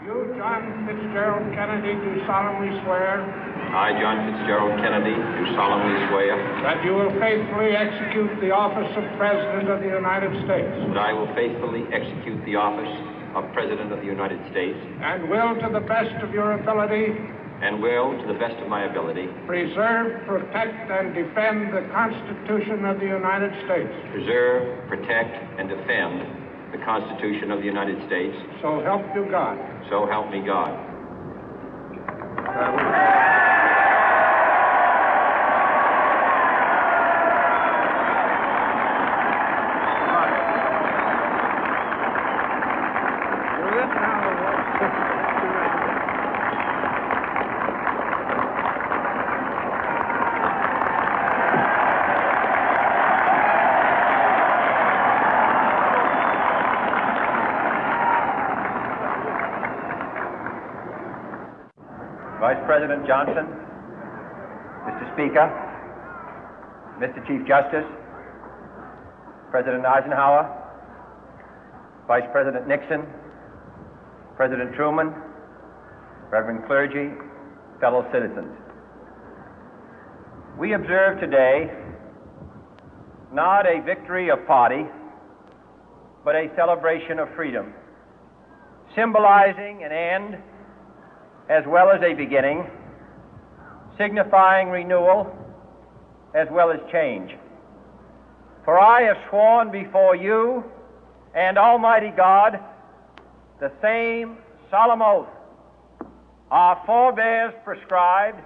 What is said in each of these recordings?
You, John Fitzgerald Kennedy, do solemnly swear. I, John Fitzgerald Kennedy, do solemnly swear. That you will faithfully execute the office of President of the United States. That I will faithfully execute the office of President of the United States. And will, to the best of your ability. And will, to the best of my ability. Preserve, protect, and defend the Constitution of the United States. Preserve, protect, and defend the Constitution of the United States. So help you God. So help me God. Vice President Johnson, Mr. Speaker, Mr. Chief Justice, President Eisenhower, Vice President Nixon, President Truman, Reverend clergy, fellow citizens. We observe today not a victory of party, but a celebration of freedom, symbolizing an end as well as a beginning, signifying renewal as well as change. For I have sworn before you and Almighty God the same solemn oath our forebears prescribed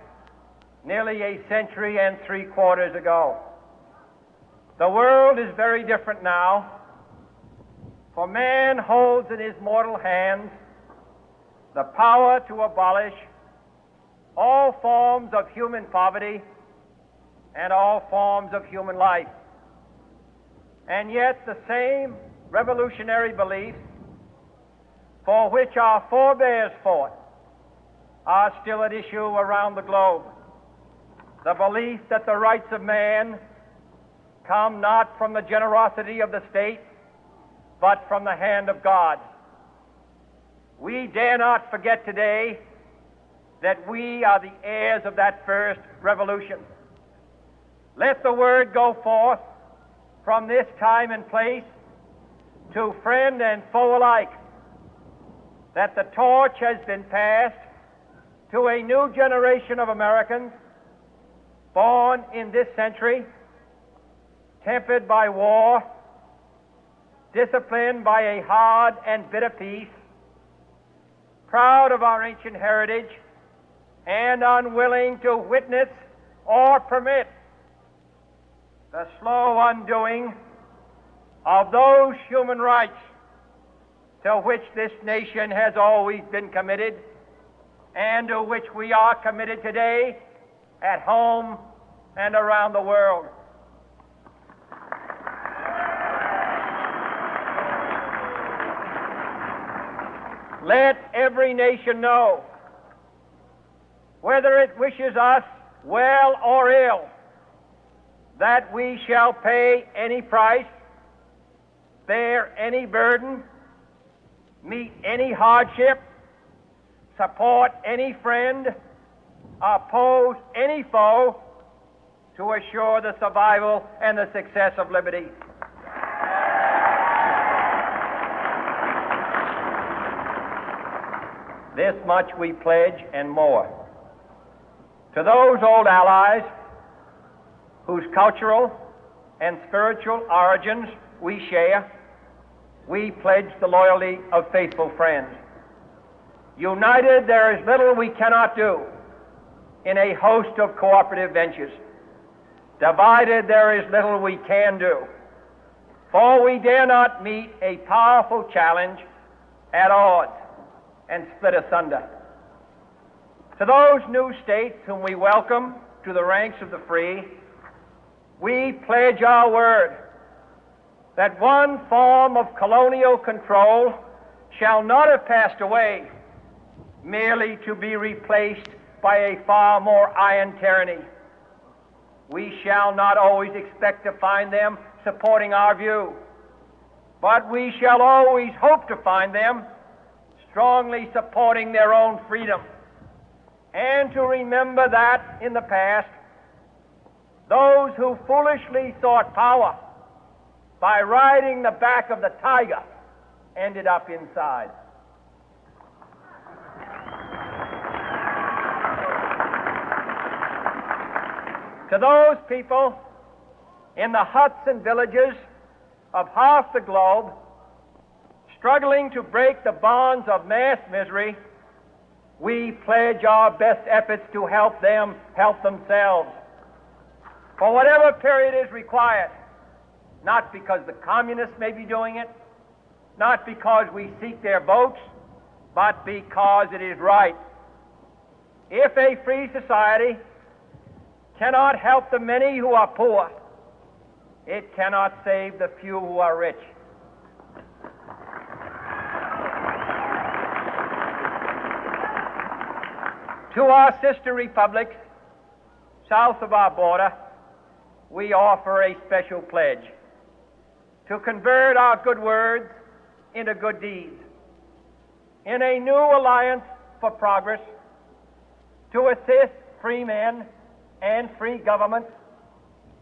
nearly a century and 3/4 ago. The world is very different now, for man holds in his mortal hands the power to abolish all forms of human poverty and all forms of human life. And yet the same revolutionary beliefs for which our forebears fought are still at issue around the globe. The belief that the rights of man come not from the generosity of the state, but from the hand of God. We dare not forget today that we are the heirs of that first revolution. Let the word go forth from this time and place to friend and foe alike that the torch has been passed to a new generation of Americans born in this century, tempered by war, disciplined by a hard and bitter peace, proud of our ancient heritage, and unwilling to witness or permit the slow undoing of those human rights to which this nation has always been committed and to which we are committed today at home and around the world. Let every nation know, whether it wishes us well or ill, that we shall pay any price, bear any burden, meet any hardship, support any friend, oppose any foe to assure the survival and the success of liberty. This much we pledge and more. To those old allies whose cultural and spiritual origins we share, we pledge the loyalty of faithful friends. United, there is little we cannot do in a host of cooperative ventures. Divided, there is little we can do, for we dare not meet a powerful challenge at odds and split asunder. To those new states whom we welcome to the ranks of the free, we pledge our word that one form of colonial control shall not have passed away, merely to be replaced by a far more iron tyranny. We shall not always expect to find them supporting our view, but we shall always hope to find them strongly supporting their own freedom, and to remember that in the past, those who foolishly sought power by riding the back of the tiger ended up inside. To those people in the huts and villages of half the globe struggling to break the bonds of mass misery, we pledge our best efforts to help them help themselves for whatever period is required, not because the communists may be doing it, not because we seek their votes, but because it is right. If a free society cannot help the many who are poor, it cannot save the few who are rich. To our sister republics south of our border, we offer a special pledge to convert our good words into good deeds, in a new alliance for progress, to assist free men and free governments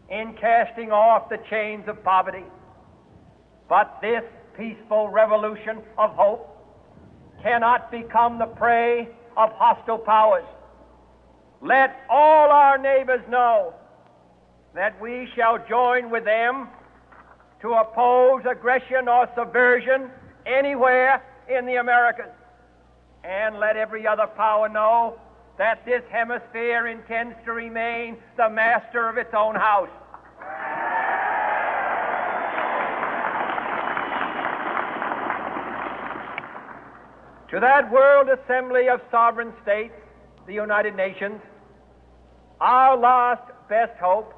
in casting off the chains of poverty. But this peaceful revolution of hope cannot become the prey of hostile powers. Let all our neighbors know that we shall join with them to oppose aggression or subversion anywhere in the Americas. And let every other power know that this hemisphere intends to remain the master of its own house. To that World Assembly of Sovereign States, the United Nations, our last best hope